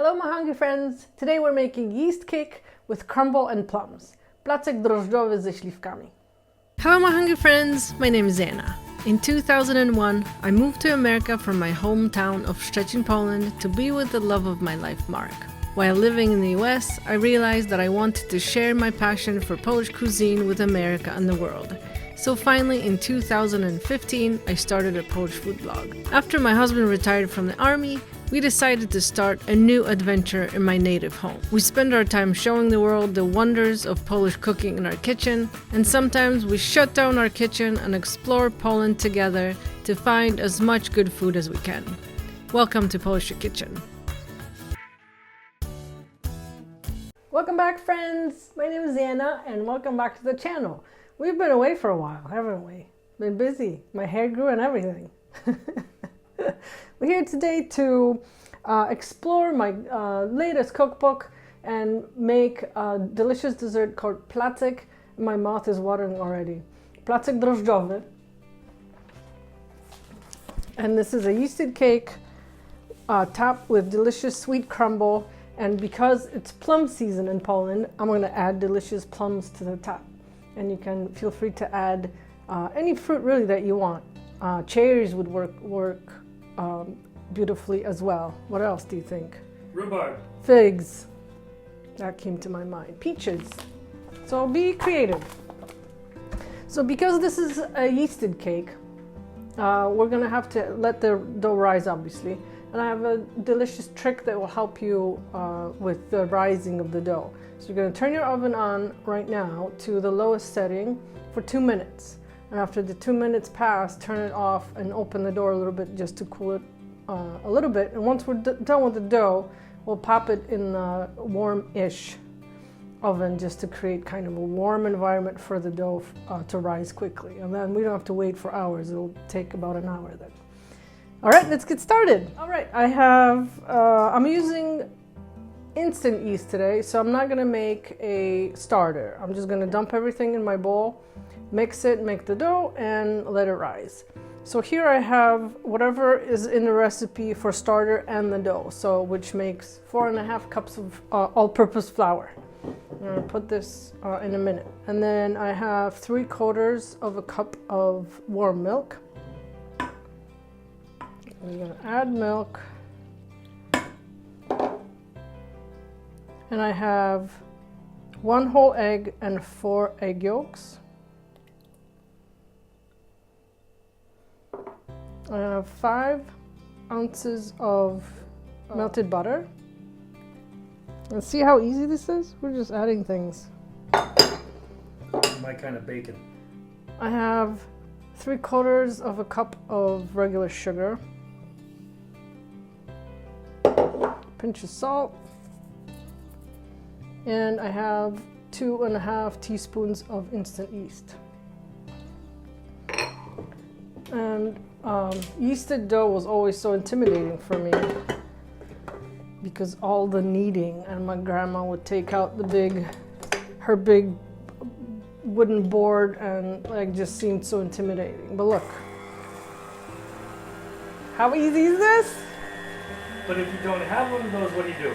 Hello my hungry friends! Today we're making yeast cake with crumble and plums. Placek drożdżowy ze śliwkami. Hello my hungry friends, my name is Anna. In 2001, I moved to America from my hometown of Szczecin, Poland to be with the love of my life, Mark. While living in the US, I realized that I wanted to share my passion for Polish cuisine with America and the world. So finally, in 2015, I started a Polish food blog. After my husband retired from the army, we decided to start a new adventure in my native home. We spend our time showing the world the wonders of Polish cooking in our kitchen, and sometimes we shut down our kitchen and explore Poland together to find as much good food as we can. Welcome to Polish Kitchen. Welcome back, friends! My name is Anna, and welcome back to the channel. We've been away for a while, haven't we? Been busy. My hair grew and everything. We're here today to explore my latest cookbook and make a delicious dessert called placek. My mouth is watering already. Placek drożdżowy. And this is a yeasted cake topped with delicious sweet crumble. And because it's plum season in Poland, I'm going to add delicious plums to the top. And you can feel free to add any fruit really that you want. Cherries would work beautifully as well. What else do you think? Rhubarb. Figs. That came to my mind. Peaches. So be creative. So because this is a yeasted cake, we're going to have to let the dough rise, obviously. And I have a delicious trick that will help you with the rising of the dough. So you're going to turn your oven on right now to the lowest setting for 2 minutes. And after the 2 minutes pass, turn it off and open the door a little bit just to cool it a little bit. And once we're done with the dough, we'll pop it in a warm-ish oven just to create kind of a warm environment for the dough to rise quickly. And then we don't have to wait for hours. It'll take about an hour then. All right, let's get started. All right, I'm using instant yeast today, so I'm not gonna make a starter. I'm just gonna dump everything in my bowl, mix it, make the dough, and let it rise. So here I have whatever is in the recipe for starter and the dough, so which makes 4.5 cups of all-purpose flour. I'm gonna put this in a minute. And then I have 3/4 of a cup of warm milk. I'm going to add milk, and I have 1 whole egg and 4 egg yolks. I have 5 ounces of melted butter. And see how easy this is? We're just adding things. My kind of bacon. I have 3/4 of a cup of regular sugar. Pinch of salt, and I have 2.5 teaspoons of instant yeast. And yeasted dough was always so intimidating for me because all the kneading, and my grandma would take out her big wooden board, and like just seemed so intimidating. But look, how easy is this? But if you don't have one of those, what do you do?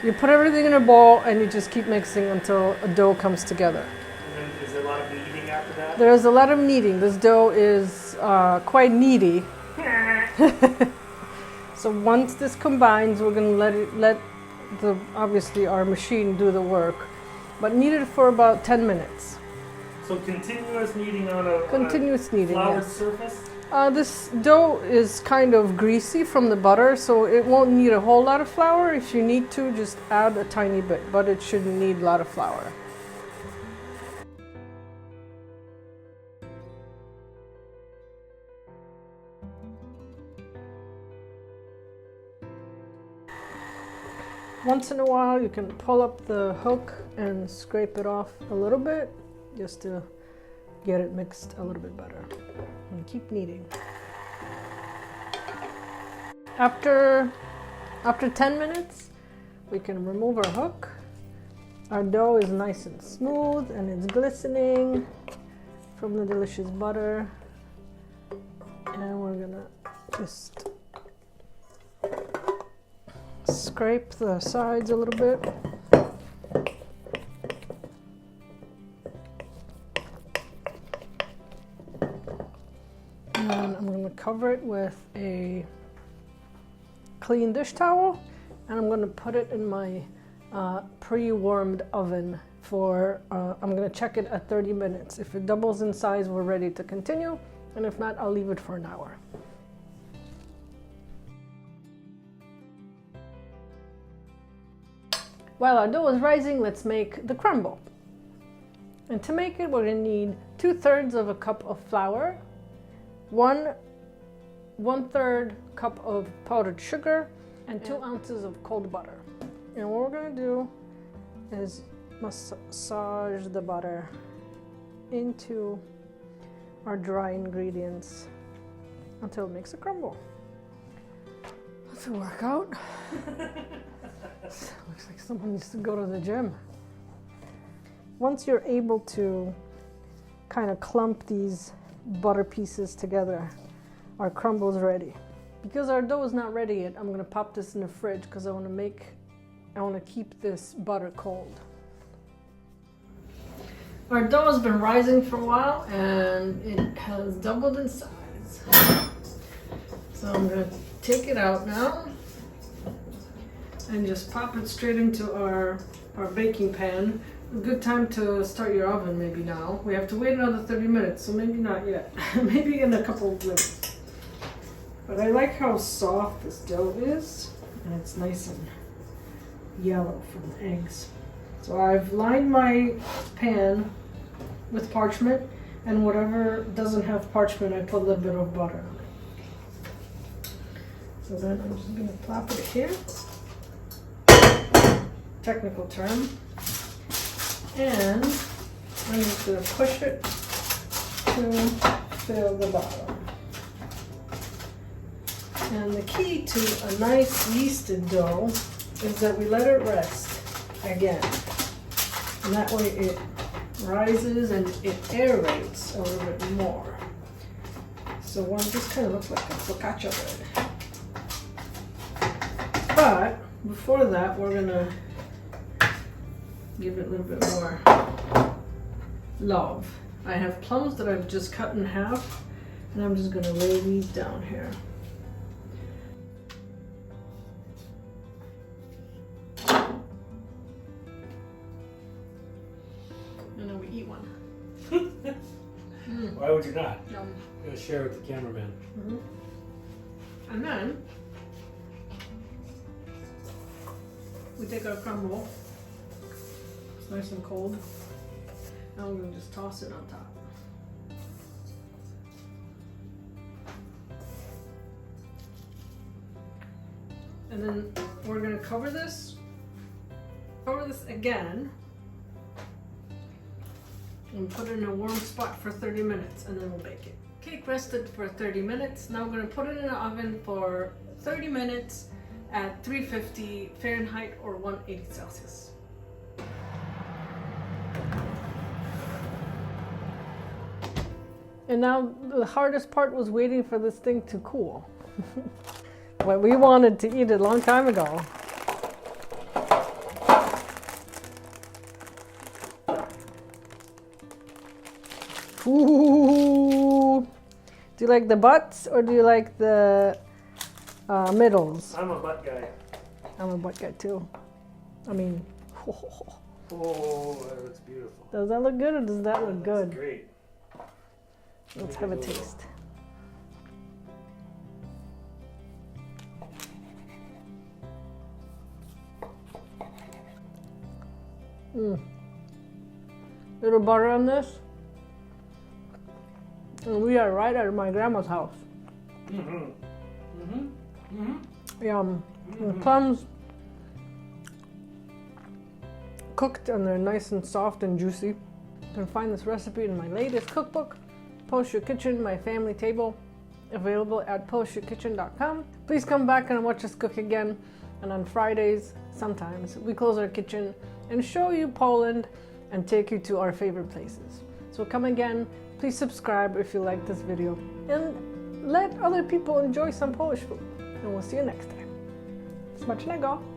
You put everything in a bowl and you just keep mixing until a dough comes together. And then is there a lot of kneading after that? There's a lot of kneading. This dough is quite kneady. So once this combines, we're going to obviously our machine do the work, but knead it for about 10 minutes. So continuous kneading on a floured yes. surface? This dough is kind of greasy from the butter, so it won't need a whole lot of flour. If you need to, just add a tiny bit, but it shouldn't need a lot of flour. Once in a while, you can pull up the hook and scrape it off a little bit, just to get it mixed a little bit better. And keep kneading. After 10 minutes, we can remove our hook. Our dough is nice and smooth, and it's glistening from the delicious butter. And we're gonna just scrape the sides a little bit. And I'm going to cover it with a clean dish towel, and I'm going to put it in my pre-warmed oven for, I'm going to check it at 30 minutes. If it doubles in size, we're ready to continue, and if not, I'll leave it for an hour. While our dough is rising, let's make the crumble. And to make it, we're going to need 2/3 of a cup of flour, 1/3 cup of powdered sugar, and 2 ounces of cold butter. And what we're going to do is massage the butter into our dry ingredients until it makes a crumble. That's a workout. Looks like someone needs to go to the gym. Once you're able to kind of clump these butter pieces together, our crumble is ready. Because our dough is not ready yet, I'm going to pop this in the fridge because I want to keep this butter cold. Our dough has been rising for a while and it has doubled in size. So I'm going to take it out now and just pop it straight into our baking pan. A good time to start your oven maybe now. We have to wait another 30 minutes, so maybe not yet. Maybe in a couple of minutes. But I like how soft this dough is, and it's nice and yellow from the eggs. So I've lined my pan with parchment, and whatever doesn't have parchment, I put a little bit of butter on it. So then I'm just going to plop it here. Technical term. And I'm just going to push it to fill the bottom. And the key to a nice yeasted dough is that we let it rest again. And that way it rises and it aerates a little bit more. So one just kind of looks like a focaccia bread. But before that, we're going to give it a little bit more love. I have plums that I've just cut in half, and I'm just going to lay these down here. And then we eat one. Why would you not? Yum. I'm going to share with the cameraman. Mm-hmm. And then we take our crumble. It's nice and cold. Now we're going to just toss it on top. And then we're going to cover this again, and put it in a warm spot for 30 minutes, and then we'll bake it. Cake rested for 30 minutes. Now we're going to put it in the oven for 30 minutes at 350 Fahrenheit or 180 Celsius. And now the hardest part was waiting for this thing to cool. But we wanted to eat it a long time ago. Ooh. Do you like the butts or do you like the middles? I'm a butt guy. I'm a butt guy too. I mean, Oh, that looks beautiful. Does that look good or does that look good? That's great. Let's have a taste. Little butter on this. And we are right at my grandma's house. Yum. The plums cooked and they're nice and soft and juicy. You can find this recipe in my latest cookbook, Post Your Kitchen, My Family Table, available at postyourkitchen.com. Please come back and watch us cook again. And on Fridays, sometimes, we close our kitchen and show you Poland and take you to our favorite places. So come again. Please subscribe if you like this video and let other people enjoy some Polish food. And we'll see you next time. Smacznego!